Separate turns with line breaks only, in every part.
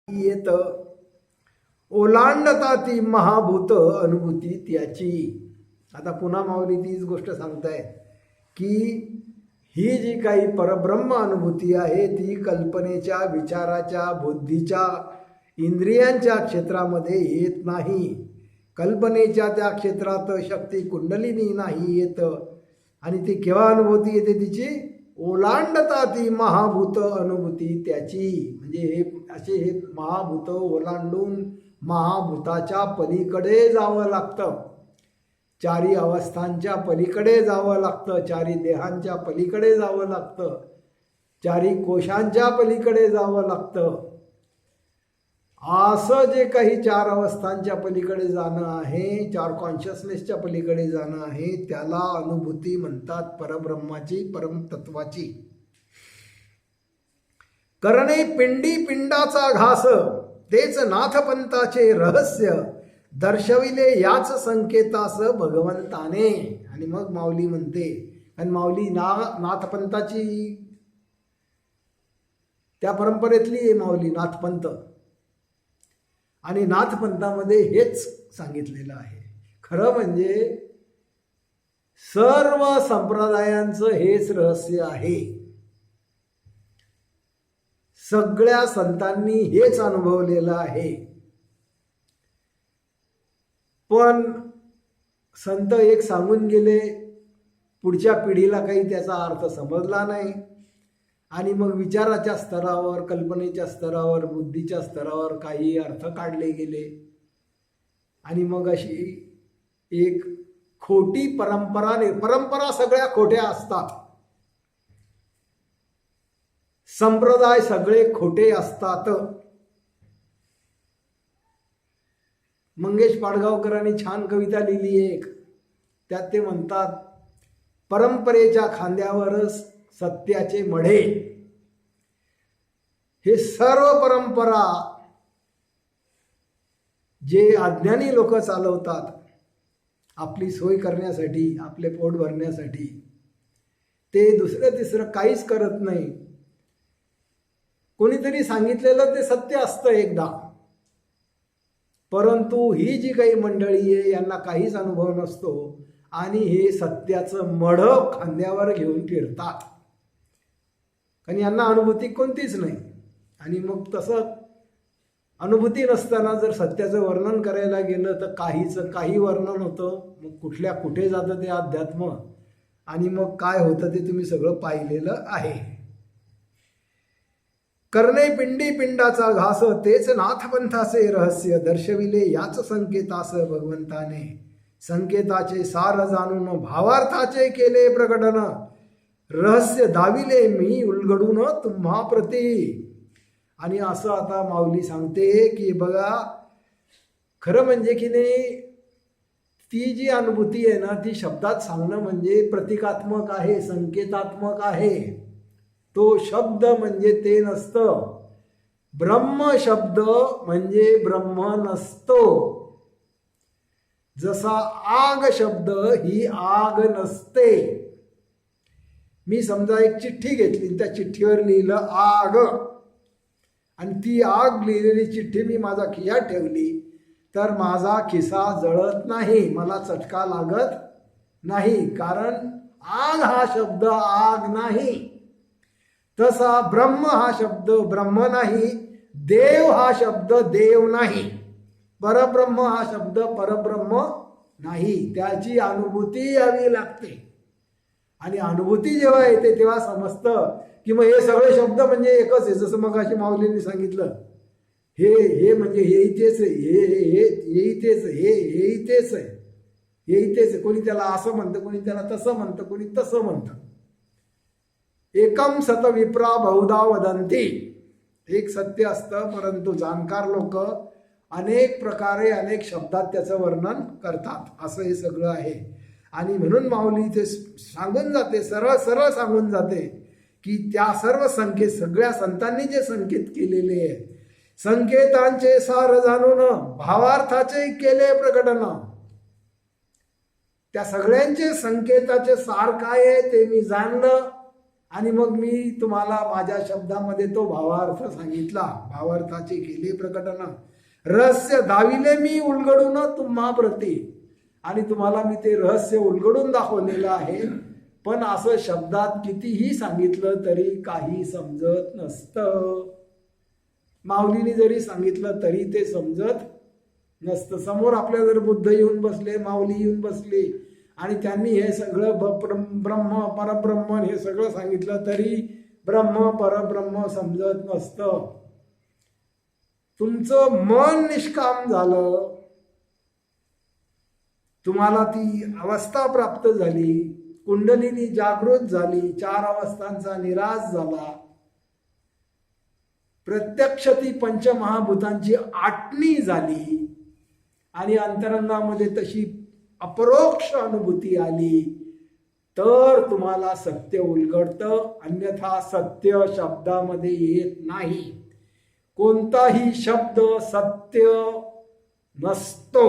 येत ओलांडता ती महाभूत अनुभूती त्याची. आता पुन्हा माऊली तीच गोष्ट सांगताय की ही जी काही परब्रह्म अनुभूती आहे ती कल्पनेच्या, विचाराच्या, बुद्धीच्या, इंद्रियांच्या क्षेत्रामध्ये येत नाही. कल्पनेच्या त्या क्षेत्रात शक्ती कुंडलिनी नाही येत. आणि ती केव्हा अनुभूती येते तिची? ओलांडता ती महाभूत अनुभूती त्याची. म्हणजे हे असे हे महाभूत ओलांडून महाभूताच्या पलीकडे जावं लागतं. चारी अवस्थांच्या पलीकडे जावं लागतं, चारी देहांच्या पलीकडे जावं लागतं, चारी कोशांच्या पलीकडे जावं लागतं. असं जे काही चार अवस्थांच्या पलीकडे जाणं आहे, चार कॉन्शियसनेसच्या पलीकडे जाणं आहे, त्याला अनुभूती म्हणतात परब्रह्माची, परमतत्वाची. करणे पिंडी पिंडाचा घास, तेच नाथपंथाचे रहस्य, दर्शविले याच संकेतास भगवंताने. आणि मग माऊली म्हणते, आणि माऊली नाथपंथाची त्या परंपरेतली आहे माऊली, नाथपंथ. आणि नाथपंथामध्ये हेच सांगितलेलं आहे. खरं म्हणजे सर्व संप्रदायांचं हेच रहस्य आहे. सगळ्या संतांनी हेच अनुभवलेलं आहे. पण संत एक सांगून गेले, पुढच्या पिढीला काही त्याचा अर्थ समजला नाही. आणि मग विचाराच्या स्तरावर, कल्पनेच्या स्तरावर, बुद्धीच्या स्तरावर काही अर्थ काढले गेले. आणि मग अशी एक खोटी परंपरा सगळ्या खोट्या असतात. संप्रदाय सगळे खोटे असतात. मंगेश पाडगावकरांनी छान कविता लिहिली एक, त्यात ते म्हणतात, परंपरेच्या खांद्यावरच सत्याचे मढे. हे सर्व परंपरा जे अज्ञानी लोक चालवतात आपली सोय करण्यासाठी, आपले पोट भरण्यासाठी, ते दुसरं तिसरं काहीच करत नाही. कोणीतरी सांगितलेलं ते सत्य असतं एकदा, परंतु ही जी काही मंडळी आहे यांना काहीच अनुभव नसतो आणि हे सत्याचं मढं खांद्यावर घेऊन फिरतात. कारण यांना अनुभूती कोणतीच नाही. आणि मग तसं अनुभूती नसताना जर सत्याचं वर्णन करायला गेलं तर काही वर्णन होतं. मग कुठे जातं ते अध्यात्म, आणि मग काय होतं ते तुम्ही सगळं पाहिलेलं आहे. करणे पिंडी पिंडाचा घास, तेच नाथपंथाचे रहस्य, दर्शविले याच संकेतास भगवंताने. संकेताचे सार जाणून भावार्थाचे केले प्रकटन, रहस्य दाविले मी उलगडून तुम्हा प्रती. आणि असं आता माऊली सांगते की बघा, खरं म्हणजे की नाही, ती जी अनुभूती आहे ना ती शब्दात सांगणं म्हणजे प्रतिकात्मक आहे, संकेतात्मक आहे. तो शब्द म्हणजे ते नसतं. ब्रह्म शब्द म्हणजे ब्रह्म नसतो. जसा आग शब्द ही आग नसते. मी समजा एक चिठ्ठी घेतली, त्या चिठ्ठीवर लिहिलं आग, आणि ती आग लिहिलेली चिठ्ठी मी माझा खिशात ठेवली तर माझा खिसा जळत नाही, मला चटका लागत नाही, कारण आग हा शब्द आग नाही. तसा ब्रह्म हा शब्द ब्रह्म नाही, देव हा शब्द देव नाही, परब्रह्म हा शब्द परब्रह्म नाही. त्याची अनुभूती यावी लागते. आणि अनुभूती जेव्हा येते तेव्हा समजतं की मग हे सगळे शब्द म्हणजे एकच आहे. जसं मग अशी माऊलींनी सांगितलं, हे म्हणजे हे इथेच आहे, हे इथेच आहे, हे इथेच आहे, हे इथेच आहे. कोणी त्याला असं म्हणतं, कोणी त्याला तसं म्हणतं, कोणी तसं म्हणतं. एकम सत विप्रा बहुधा वदंती. एक सत्य असतं, परंतु जाणकार लोक अनेक प्रकारे अनेक शब्दात त्याचं वर्णन करतात. असं हे सगळं आहे. आणि म्हणून माऊली ते सांगून जाते, सरळ सरळ सांगून जाते की त्या सर्व संकेत, सगळ्या संतांनी जे संकेत केलेले आहे, संकेतांचे सार जाणून भावार्थाचे केले प्रकटन. त्या सगळ्यांचे संकेताचे सार काय आहे ते मी जाणलं आणि मग मी तुम्हाला माझ्या शब्दामध्ये तो भावार्थ सांगितला, भावार्थाचे केले प्रकटन. रहस्य दाविले मी उलगडून तुम्हा प्रती, आणि तुम्हाला मी ते रहस्य उलगडून दाखवलेलं आहे. पण असं शब्दात कितीही सांगितलं तरी काही समजत नसतं. माऊलीने जरी सांगितलं तरी ते समजत नसतं. समोर आपल्या जर बुद्ध येऊन बसले, माऊली येऊन बसले आणि त्यांनी हे सगळं ब्रह्म परब्रह्म हे सगळं सांगितलं तरी ब्रह्म परब्रह्म समजत नसतं. तुमचं मन निष्काम झालं, तुम्हाला ती अवस्था प्राप्त झाली, कुंडलिनी जागृत झाली, 4 अवस्थांचा निराश झाला, प्रत्यक्ष ती पंचमहाभूतांची आटणी झाली आणि अंतरंगामध्ये तशी अपरोक्ष अनुभूती आली, तर तुम्हाला सत्य उलगडतं. अन्यथा सत्य शब्दामध्ये येत नाही. कोणताही शब्द सत्य नसतो.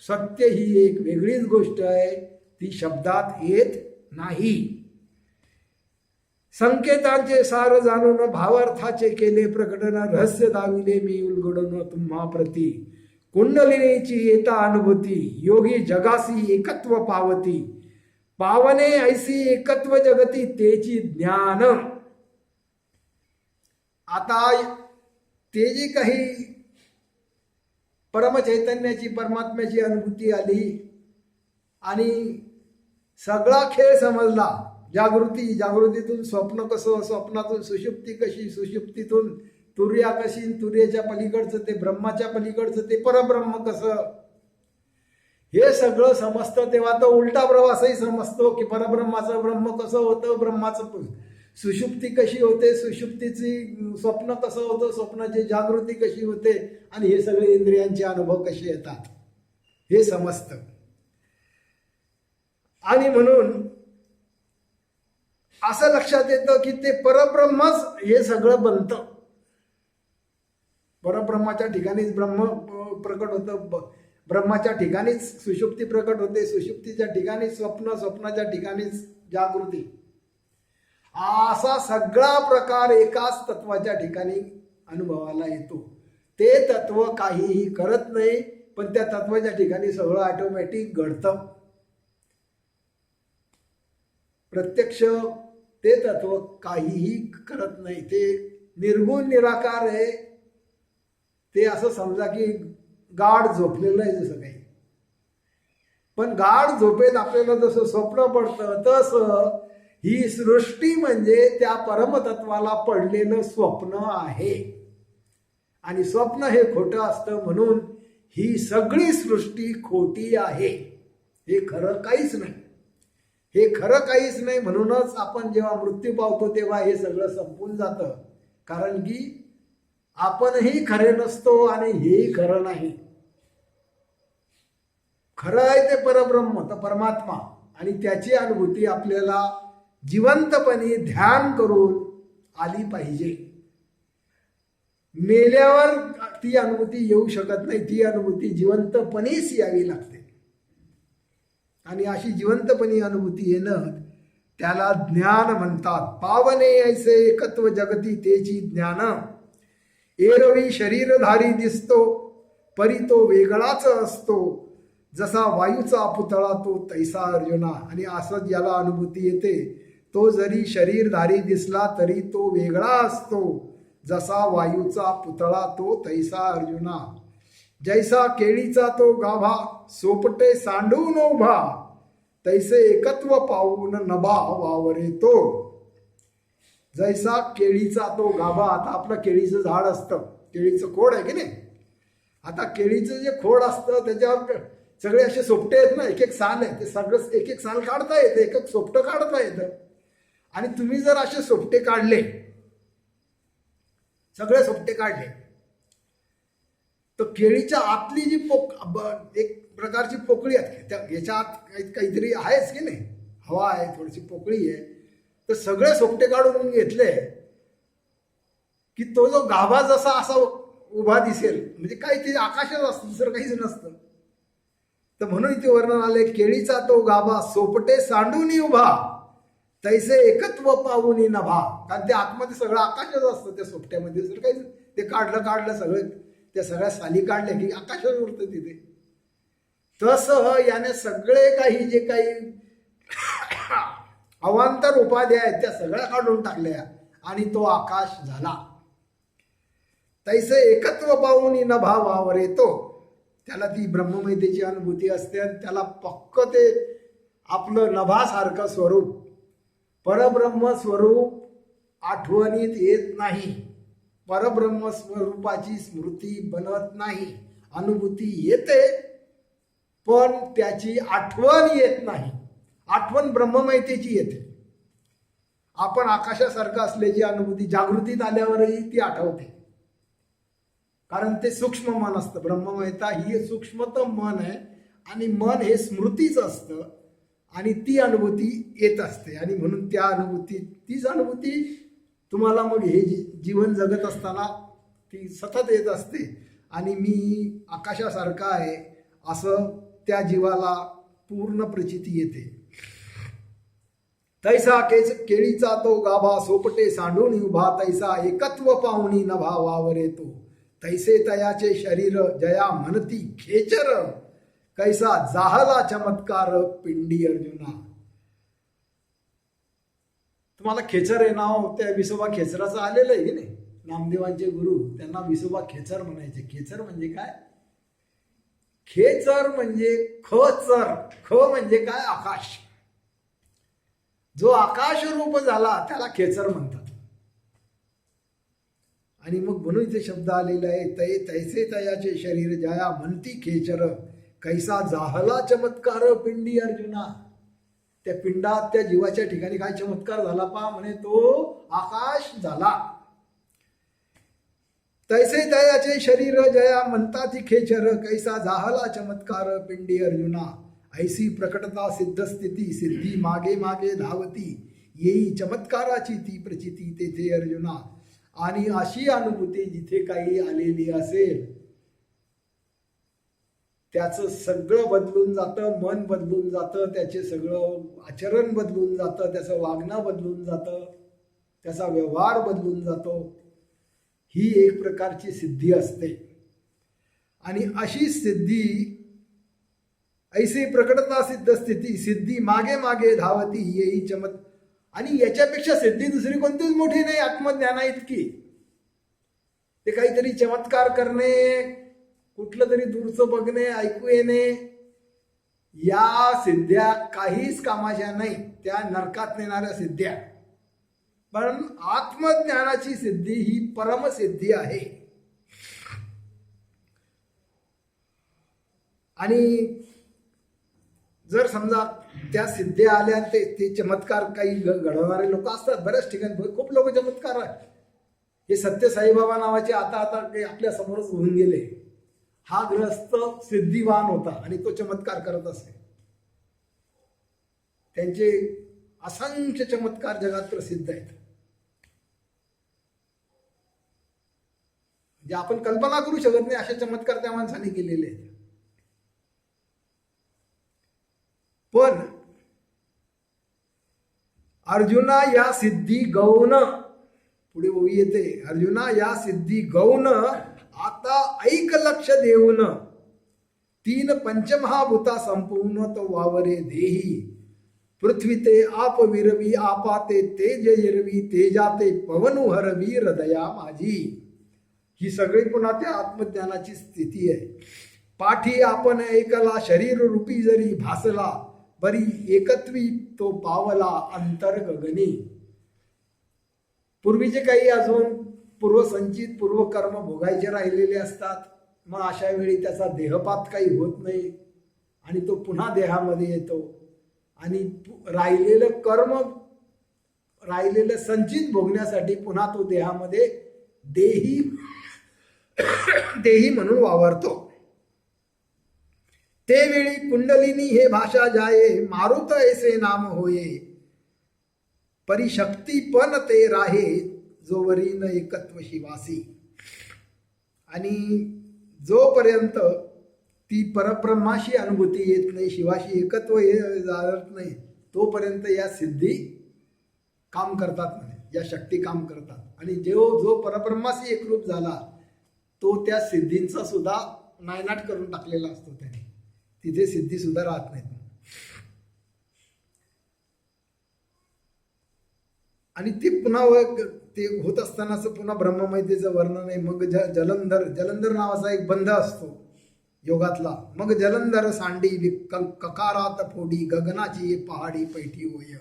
सत्य ही एक वेगळीच गोष्ट आहे, ती शब्दात येत नाही. संकेतांचे सार जाणून भावार्थाचे केले प्रकटन. रहस्य दाविले मी उलगडून तुम्हा प्रती. कुंडलिनीची येता अनुभूती. योगी जगासी एकत्व पावती. पावने ऐसी एकत्व जगती तेची ज्ञान. आता ते जी काही परमचैतन्याची परमात्म्याची अनुभूती आली आणि सगळा खेळ समजला. जागृतीतून स्वप्न कसं, स्वप्नातून सुषुप्ती कशी, सुषुप्तीतून तुर्या कशी, तुर्याच्या पलीकडचं ते ब्रह्माच्या पलीकडचं ते परब्रह्म कसं, हे सगळं समजतं. तेव्हा तो उलटा प्रवासही समजतो की परब्रह्माचं ब्रह्म कसं होतं, ब्रह्माचं सुषुप्ती कशी होते, सुषुप्तीची स्वप्न कसं होतं, स्वप्नाची जागृती कशी होते, आणि हे सगळे इंद्रियांचे अनुभव कसे येतात हे समजतं. आणि म्हणून असं लक्षात येतं की ते परब्रह्मच हे सगळं बनतं. परब्रह्माच्या ठिकाणीच ब्रह्म प्रकट होतं, ब्रह्माच्या ठिकाणीच सुषुप्ती प्रकट होते, सुषुप्तीच्या ठिकाणीच स्वप्न, स्वप्नाच्या ठिकाणीच जागृती. असा सगळा प्रकार एकाच तत्वाच्या ठिकाणी अनुभवाला येतो. ते तत्व काहीही करत नाही, पण त्या तत्वाच्या ठिकाणी सगळं ऑटोमॅटिक घडतं. प्रत्यक्ष ते तत्व काहीही करत नाही, ते निर्गुण निराकार आहे. ते असं समजा की गाढ झोपलेलं आहे जसं काही. पण गाढ झोपेत आपल्याला जसं स्वप्न पडतं तसं ही सृष्टी म्हणजे त्या परमतत्वाला पडलेलं स्वप्न आहे. आणि स्वप्न हे खोटं असतं, म्हणून ही सगळी सृष्टी खोटी आहे. हे खरं काहीच नाही. हे खरं काहीच नाही. म्हणूनच आपण जेव्हा मृत्यू पावतो तेव्हा हे सगळं संपून जातं. कारण की आपणही खरे नसतो आणि हेही खरं नाही. खरं आहे ते परब्रह्म, तर परमात्मा, आणि त्याची अनुभूती आपल्याला जिवंतपणे ध्यान करून आली पाहिजे. मेल्यावर ती अनुभूती येऊ शकत नाही. ती अनुभूती जिवंतपणेच यावी लागते. आणि अशी जिवंतपणे अनुभूती येणं त्याला ज्ञान म्हणतात. पावने ऐसे एकत्व जगती तेची ज्ञान. एरवी शरीरधारी दिसतो, परी तो वेगळाच असतो. जसा वायूचा पुतळा तो तैसा अर्जुना. आणि असं ज्याला अनुभूती येते तो जरी शरीरधारी दिसला तरी तो वेगळा असतो. जसा वायूचा पुतळा तो तैसा अर्जुना. जैसा केळीचा तो गाभा सोपटे सांडून उभा. तैसे एकत्व पाहून नभा वावरे तो. जैसा केळीचा तो गाभा. आता आपलं केळीचं झाड असतं, केळीचं खोड आहे की नाही. आता केळीचं जे खोड असतं त्याच्यावर सगळे असे सोपटे आहेत ना, एक एक साल आहे, ते सगळं एक एक साल काढता येतं, एक एक सोपटं काढता येतं. आणि तुम्ही जर असे सोपटे काढले, सगळे सोपटे काढले, तर केळीच्या आतली जी एक प्रकारची पोकळी आहे, त्या याच्या आत काहीतरी आहेच की नाही, हवा आहे, थोडीशी पोकळी आहे. तर सगळे सोपटे काढून घेतले की तो जो गाभा जसा असा उभा दिसेल, म्हणजे काही ते आकाशच असतं, दुसरं काहीच नसतं. तर म्हणून इथे वर्णन आले, केळीचा तो गाभा सोपटे सांडून उभा. तैसे एकत्व पाहुनी नभा. कारण ते आतमध्ये सगळं आकाशच असतं त्या सोपट्यामध्ये, जर काही ते काढलं सगळं, त्या सगळ्या साली काढल्या की आकाशच उरतं तिथे. तसं याने सगळे काही जे काही अवांतर उपाध्या आहेत त्या सगळ्या काढून टाकल्या आणि तो आकाश झाला. तैसे एकत्व पाहुनी नभा वावर येतो. त्याला ती ब्रह्ममयतेची अनुभूती असते आणि त्याला पक्क ते आपलं नभासारखं स्वरूप, परब्रह्म स्वरूप आठवणीत येत नाही. परब्रह्म स्वरूपाची स्मृती बनत नाही. अनुभूती येते पण त्याची आठवण येत नाही. आठवण ब्रह्ममयतेची येते. आपण आकाशासारखं असल्याची अनुभूती जागृतीत आल्यावरही ती आठवते, कारण ते सूक्ष्म मन असतं. ब्रह्ममयता ही सूक्ष्मतम मन आहे आणि मन हे स्मृतीच असतं आणि ती अनुभूती येत असते. आणि म्हणून त्या अनुभूती, तीच अनुभूती तुम्हाला मग हे जीवन जगत असताना ती सतत येत असते. आणि मी आकाशासारखा आहे असं त्या जीवाला पूर्ण प्रचिती येते. तैसा केळीचा तो गाभा सोपटे सांडून उभा, तैसा एकत्व पाहुणी नभा वावर येतो. तैसे तयाचे शरीर जया म्हणती खेचर, कैसा जाहला चमत्कार पिंडी अर्जुना. तुम्हाला खेचर हे नाव त्या विसोबा खेचराचं आलेलं आहे की नाही. नामदेवांचे गुरु त्यांना विसोबा खेचर म्हणायचे. खेचर म्हणजे काय? खेचर म्हणजे खचर. ख म्हणजे काय? आकाश. जो आकाश रूप झाला त्याला खेचर म्हणतात. आणि मग म्हणून इथे शब्द आलेला आहे, तैसे तयाचे शरीर जया म्हणती खेचर, कैसा जाहला चमत्कार पिंडी अर्जुना. त्या पिंडात त्या जीवाच्या ठिकाणी काय चमत्कार झाला पहा, म्हणे तो आकाश झाला. तैसे तयाचे शरीर जया म्हणता ती खेचर, कैसा जाहला चमत्कार पिंडी अर्जुना. ऐसी प्रकटता सिद्ध स्थिती सिद्धी मागे मागे धावती, येई चमत्काराची ती प्रचिती तेथे अर्जुना. आणि अशी अनुभूती जिथे काही आलेली असेल त्याचं सगळं बदलून जातं. मन बदलून जातं, त्याचे सगळं आचरण बदलून जातं, त्याचं वागणं बदलून जातं, त्याचा व्यवहार बदलून जातो. ही एक प्रकारची सिद्धी असते. आणि अशी सिद्धी, ऐसी प्रकटता सिद्ध स्थिती सिद्धी मागे मागे धावती, येई चमत्कार. आणि याच्यापेक्षा सिद्धी दुसरी कोणतीच मोठी नाही आत्मज्ञाना इतकी. ते काहीतरी चमत्कार करणे, कुठलं तरी दूरचं बघणे, ऐकू येणे, या सिद्ध्या काहीच कामाच्या नाही. त्या नरकात नेणाऱ्या सिद्ध्या. पण आत्मज्ञानाची सिद्धी ही परमसिद्धी आहे. आणि जर समजा त्या सिद्ध्या आल्या, ते चमत्कार काही घडवणारे लोक असतात बऱ्याच ठिकाणी. खूप लोक चमत्कार आहेत. हे सत्य साईबाबा नावाचे आता आपल्या समोरच होऊन गेले. हा ग्रस्त सिद्धिवान होता आणि तो चमत्कार करत असे. त्यांचे असंख्य चमत्कार जगात प्रसिद्ध आहेत. जे आपण कल्पना करू शकत नाही असे चमत्कार त्या माणसाने केलेले आहेत. पण अर्जुना या सिद्धी गौण, पुढे ओवी येते, अर्जुना या सिद्धी गौण आता ऐक लक्ष देऊन, तीन पंचमहाभूता संपूर्ण तो वावरे देही. पृथ्वी ते आप विरवी आपाते तेज एरवी, तेजाते पवनु हरवी हृदया माझी. ही सगळी पुन्हा त्या आत्मज्ञानाची स्थिती आहे. पाठी आपण ऐकला शरीर रूपी जरी भासला, बरी एकत्वी तो पावला अंतर गगनी. पूर्वीचे काही अजून पूर्वसंचित पूर्वकर्म भोगायचे राहिलेले असतात. मग अशा वेळी त्याचा देहपात काही होत नाही आणि तो पुन्हा देहामध्ये येतो. आणि राहिलेलं कर्म, राहिलेलं संचित भोगण्यासाठी पुन्हा तो देहामध्ये देही म्हणून वावरतो. ते वेळी कुंडलिनी हे भाषा जाये, मारुत ऐसे नाम होये. परिशक्ती पण ते राहे, जोवरी न एकत्व शिवासी. आणि जोपर्यंत ती परब्रह्माशी अनुभूती येत नाही, शिवाशी एकत्व जात नाही, तोपर्यंत या सिद्धी काम करतात म्हणे, या शक्ती काम करतात. आणि जो परब्रह्माशी एकरूप झाला तो त्या सिद्धींचा सुद्धा नायनाट करून टाकलेला असतो त्याने, तिथे सिद्धी सुद्धा राहत नाहीत. आणि ते पुन्हा ते होत असतानाच पुन्हा ब्रह्ममयतेचं वर्णन आहे. मग जलंधर नावाचा एक बंध असतो योगातला. मग जलंधर सांडी ककारात फोडी, गगनाची ये पहाडी पैठी होय,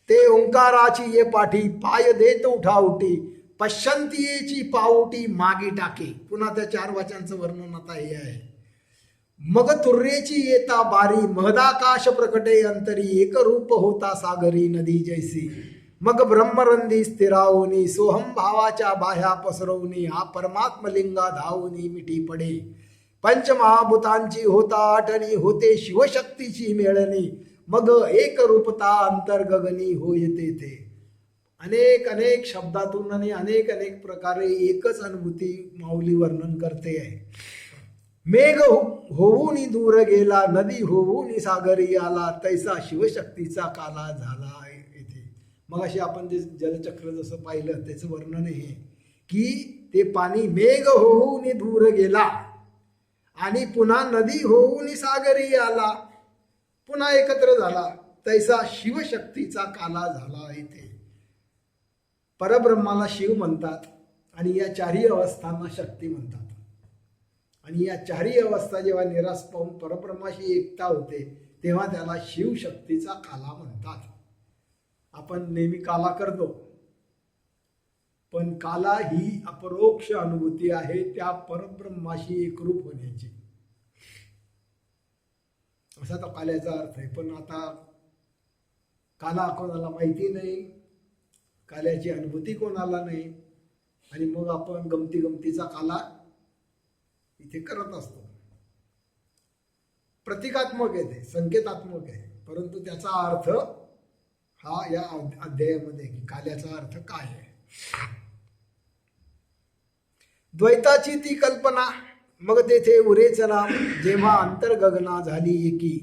ते ओंकाराची ये पाठी, पाय देत उठा उठी, पश्यंतीयेची पाऊटी मागे टाके. पुन्हा त्या 4 वाचांचं वर्णन आता हे आहे. मग तुर्रेची येता बारी, महदाकाश प्रकटे अंतरी, एक रूप होता सागरी नदी जैसी. मग ब्रह्मरंदी स्थिरावनी, सोहम भावाच्या बाह्या पसरवणी, हा परमात्मलिंगा धावनी मिठी पडे. पंचमहाभूतांची होता आठणी, होते शिवशक्तीची मेळणी, मग एक रूपता अंतर्गगनी होय तेथे. अनेक अनेक शब्दातून आणि अनेक अनेक प्रकारे एकच अनुभूती माऊली वर्णन करते आहे. मेघ होऊनी दूर गेला, नदी होऊनी सागरी आला, तैसा शिवशक्तीचा काला झाला येथे. मग अशी आपण जे जलचक्र जसं पाहिलं त्याचं वर्णन आहे की ते पाणी मेघ होऊनी दूर गेला आणि पुन्हा नदी होऊनी सागरी आला, पुन्हा एकत्र झाला, तैसा शिवशक्तीचा काला झाला येथे. परब्रह्माला शिव म्हणतात आणि या 4ही अवस्थांना शक्ती म्हणतात. आणि या 4ही अवस्था जेव्हा निराश पाहून परब्रह्माशी एकता होते तेव्हा त्याला शिवशक्तीचा काला म्हणतात. आपण नेहमी काला करतो, पण काला ही अपरोक्ष अनुभूती आहे त्या परब्रह्माशी एकरूप होण्याची, असा तो काल्याचा अर्थ आहे. पण आता काला कोणाला माहिती नाही, काल्याची अनुभूती कोणाला नाही, आणि मग आपण गमतीचा काला इथे करत असतो. प्रतिकात्मक आहे, ते संकेतात्मक आहे, परंतु त्याचा अर्थ हा या अध्यायामध्ये की काल्याचा अर्थ काय आहे. द्वैताची ती कल्पना, मग तेथे उरेच नाम, जेव्हा अंतर्गगना झाली एकी,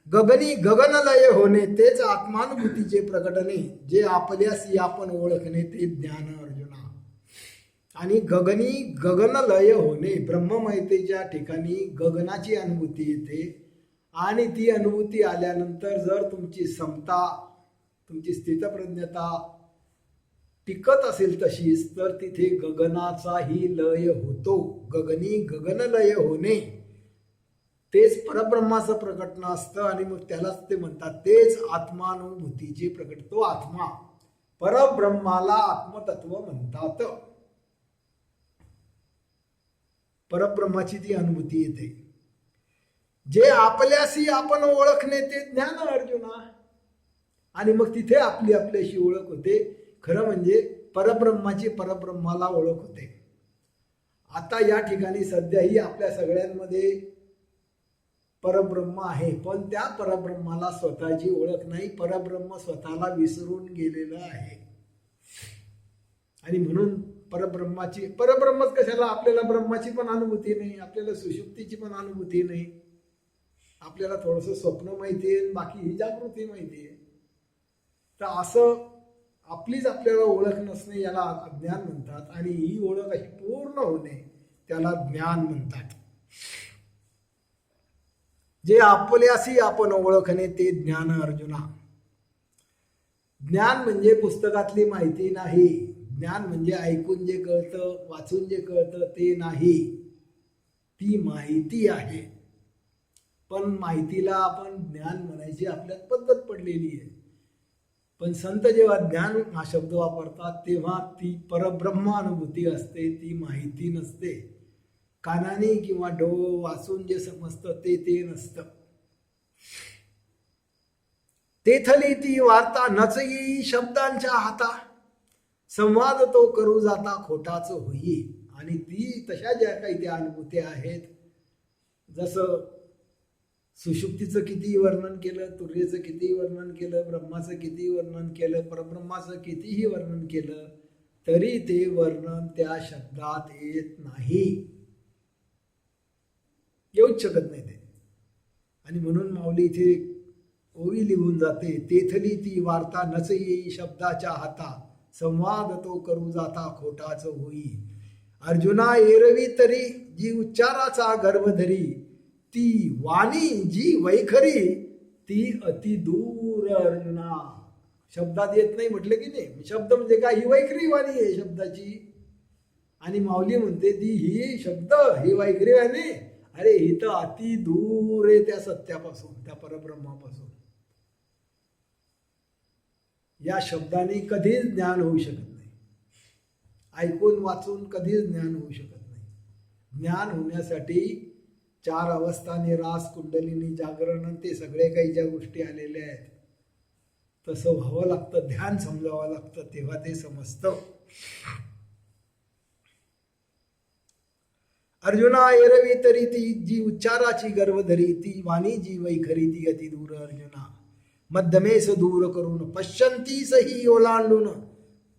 गगनी गगनलय होणे, तेच आत्मानुभूतीचे प्रकटणे, जे आपल्यासी आपण ओळखणे ते ज्ञान अर्जुना. आणि गगनी गगनलय होणे, ब्रह्ममयतेच्या ठिकाणी गगनाची अनुभूती येते, आणि ती अनुभूती आल्यानंतर जर तुमची समता, तुमची स्थितप्रज्ञता टिकत असेल तशीच, तर तिथे गगनाचाही लय होतो. गगनी गगनलय होणे तेच परब्रह्माचं प्रकटन असतं, आणि मग त्यालाच ते म्हणतात तेच आत्मानुभूतीचे प्रकट. तो आत्मा, परब्रह्माला आत्मतत्व म्हणतात. परब्रह्माची ती अनुभूती येते, जे आपल्याशी आपण ओळखणे ते ज्ञान अर्जुना. आणि मग तिथे आपली आपल्याशी ओळख होते. खरं म्हणजे परब्रह्माची परब्रह्माला ओळख होते. आता या ठिकाणी सध्याही आपल्या सगळ्यांमध्ये परब्रह्म आहे, पण त्या परब्रह्माला स्वतःची ओळख नाही. परब्रह्म स्वतःला विसरून गेलेलं आहे. आणि म्हणून परब्रह्मच कशाला, आपल्याला ब्रह्माची पण अनुभूती नाही, आपल्याला सुषुप्तीची पण अनुभूती नाही, आपल्याला थोडंसं स्वप्न माहिती आहे, बाकी ही जागृती माहिती आहे. तर असं आपलीच आपल्याला ओळख नसणे याला अज्ञान म्हणतात, आणि ही ओळख अशी पूर्ण होणे त्याला ज्ञान म्हणतात. जे आपल्याशी आपण ओळखणे ते ज्ञान अर्जुना. ज्ञान म्हणजे पुस्तकातली माहिती नाही, ज्ञान म्हणजे ऐकून जे कळतं, वाचून जे कळतं ते नाही, ती माहिती आहे. पण माहितीला आपण ज्ञान म्हणायची आपल्यात पद्धत पडलेली आहे. पण संत जेव्हा ज्ञान हा शब्द वापरतात तेव्हा ती परब्रह्म अनुभूती असते, ती माहिती नसते. कानाने किंवा डोळं वाचून जे समजतं ते नसतं. तेथली ती वार्ता नच येई शब्दांच्या हाता, संवाद तो करू जाता खोटाच होई. आणि ती तशा ज्या काही त्या अनुभूती आहेत, जसं सुषुप्तीचं कितीही वर्णन केलं, तुर्येचं कितीही वर्णन केलं, ब्रह्माचं कितीही वर्णन केलं, परब्रह्माचं कितीही वर्णन केलं, तरी ते वर्णन त्या शब्दात येत नाही, येऊच शकत नाही ते. आणि म्हणून माऊली इथे ओवी लिहून जाते. तेथली ती वार्ता नच येई शब्दाच्या हाता, संवाद तो करू जाता खोटाच होई. अर्जुना एरवी तरी जी उच्चाराचा गर्भ धरी, ती वाणी जी वैखरी ती अति दूर. अर्जुना शब्दात येत नाही म्हटलं की नाही. शब्द म्हणजे काय? ही वैखरी वाणी आहे शब्दाची. आणि माऊली म्हणते ती ही शब्द ही वैखरी वाणी, अरे ही तर अति दूर आहे त्या सत्यापासून, त्या परब्रह्मापासून. या शब्दाने कधीच ज्ञान होऊ शकत नाही. ऐकून वाचून कधीच ज्ञान होऊ शकत नाही. ज्ञान होण्यासाठी 4 अवस्थाने रास, कुंडलिनी, जागरण, ते सगळे काही ज्या गोष्टी आलेल्या आहेत तसं व्हावं लागतं. ध्यान समजावं लागतं, तेव्हा ते समजतं. अर्जुना एरवी तरी ती जी उच्चाराची गर्भ धरी, ती वाणी जी वैखरी ती अति दूर. अर्जुना मध्यमेस दूर करून पश्यंतीस ही ओलांडून,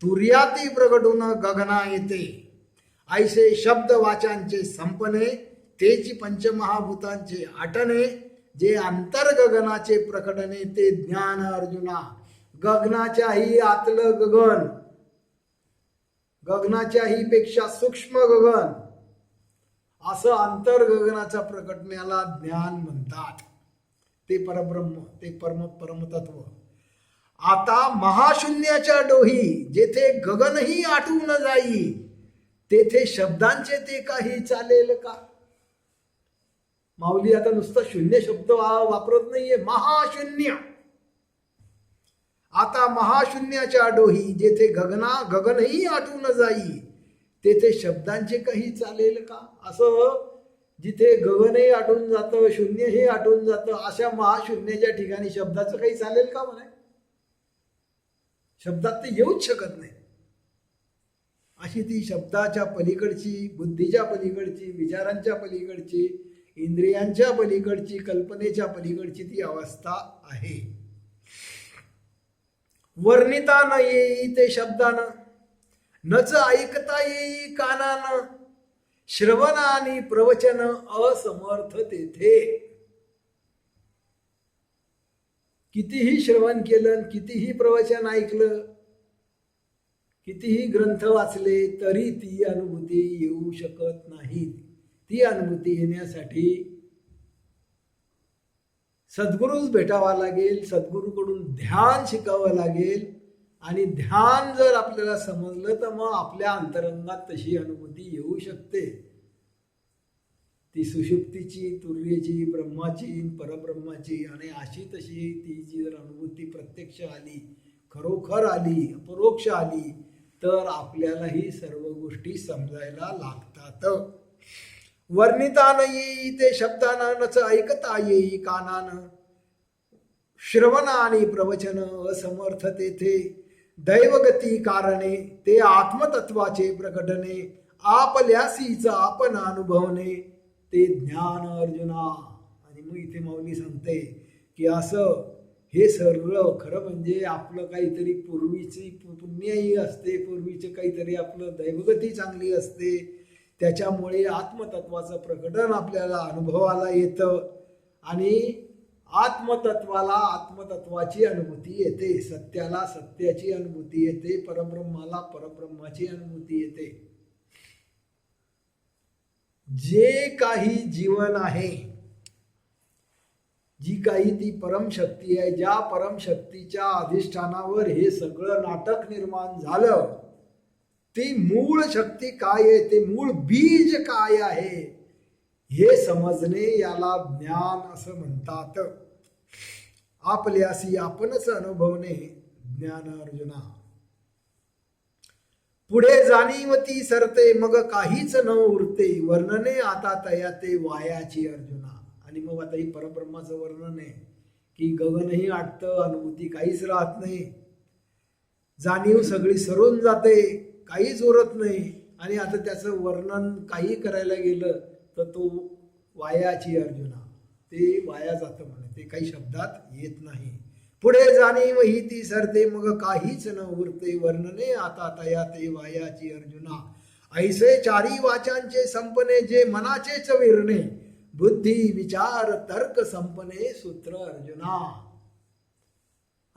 तुर्याती प्रगटून गगना येते. ऐसे शब्द वाचांचे संपने, तेची पंचमहाभूतांचे आटणे, जे अंतर गगनाचे प्रकटणे ते ज्ञान. अर्जुना गगनाच्याही आतलं गगन, गगनाच्याही पेक्षा सूक्ष्म गगन, असं अंतर गगनाच्या प्रकटण्याला ज्ञान म्हणतात. ते परब्रह्म, ते परमतत्व. आता महाशून्याच्या डोही, जेथे गगनही आटून जाई, तेथे शब्दांचे ते काही चालेल का? माऊली आता नुसतं शून्य शब्द वापरत नाहीये, महाशून्य. आता महाशून्याच्या डोही, जेथे गगनही आटून जाई, तेथे शब्दांचे काही चालेल का? असं जिथे गगनही आटून जातं, शून्यही आटून जातं, अशा महाशून्याच्या ठिकाणी शब्दाचं काही चालेल का म्हणे? शब्दात ते येऊच शकत नाही. अशी ती शब्दाच्या पलीकडची, बुद्धीच्या पलीकडची, विचारांच्या पलीकडची, इंद्रियांच्या पलीकडची, कल्पनेच्या पलीकडची ती अवस्था आहे. वर्णिता न येई ते शब्दानं, नच ऐकता येई कानानं, श्रवण आणि प्रवचन असमर्थ तेथे. कितीही श्रवण केलं, कितीही प्रवचन ऐकलं, कितीही ग्रंथ वाचले, तरी ती अनुभूती येऊ शकत नाही. ती अनुभूती येण्यासाठी सद्गुरूच भेटावा लागेल, सद्गुरूकडून ध्यान शिकावं लागेल. आणि ध्यान जर आपल्याला समजलं तर मग आपल्या अंतरंगात तशी अनुभूती येऊ शकते. ती सुषुप्तीची, तुर्याची, ब्रह्माची, परब्रह्माची. आणि अशी तशी ती जी जर अनुभूती प्रत्यक्ष आली, खरोखर आली, अपरोक्ष आली, तर आपल्याला ही सर्व गोष्टी समजायला लागतात. वर्णिता न येई ते शब्दानं, नच ऐकता येई कानानं, श्रवण आणि प्रवचन असमर्थ तेथे. दैवगती कारणे ते आत्मतत्वाचे प्रकटणे, आपल्यासीच आपण अनुभवणे ते ज्ञान. अर्जुना आणि मग इथे माऊली सांगते की असं हे सगळं खरं म्हणजे आपलं काहीतरी पूर्वीची पुण्यही असते, पूर्वीचे काहीतरी आपलं दैवगती चांगली असते, त्याच्यामुळे आत्मतत्वाचं प्रकटन आपल्याला अनुभवाला येतं. आणि आत्मतत्वाला आत्मतत्वाची अनुभूती येते, सत्याला सत्याची अनुभूती येते, परब्रह्माला परब्रह्माची अनुभूती येते. जे काही जीवन आहे, जी काही ती परमशक्ती आहे, ज्या परमशक्तीच्या अधिष्ठानावर हे सगळं नाटक निर्माण झालं, ती मूळ शक्ती काय आहे, ते मूळ बीज काय आहे, हे समजणे याला ज्ञान असं म्हणतात. आपल्यासी आपणच अनुभवणे ज्ञान. अर्जुना पुढे जाणीवती सरते, मग काहीच न उरते, वर्णने आता तया ते वायाची. अर्जुना आणि मग आता ही परब्रह्माचं वर्णन आहे की गगनही आटतं, अनुभूती काहीच राहत नाही, जाणीव सगळी सरून जाते, काहीच उरत नाही. आणि आता त्याचं वर्णन काही करायला गेलं तर तो वायाची. अर्जुना ते वाया जातं म्हणे, ते काही शब्दात येत नाही. पुढे जाणीव ही ती सरते, मग काहीच न उरते, वर्णने आता तया ते वायाची. अर्जुना ऐसे चारी वाचांचे संपने, जे मनाचेच विरणे, बुद्धी विचार तर्क संपने सूत्र. अर्जुना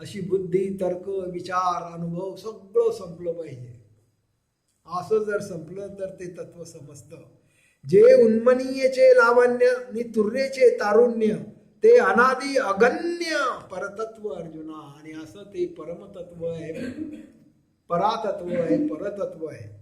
अशी बुद्धी, तर्क, विचार, अनुभव सगळं संपलं पाहिजे. असं जर संपलं तर ते तत्व समजतं. जे उन्मनीयचे लावण्य नि तुर्येचे तारुण्य ते अनादि अगण्य परतत्व अर्जुना. आणि असं ते परमतत्व आहे, परातत्व आहे, परतत्व आहे.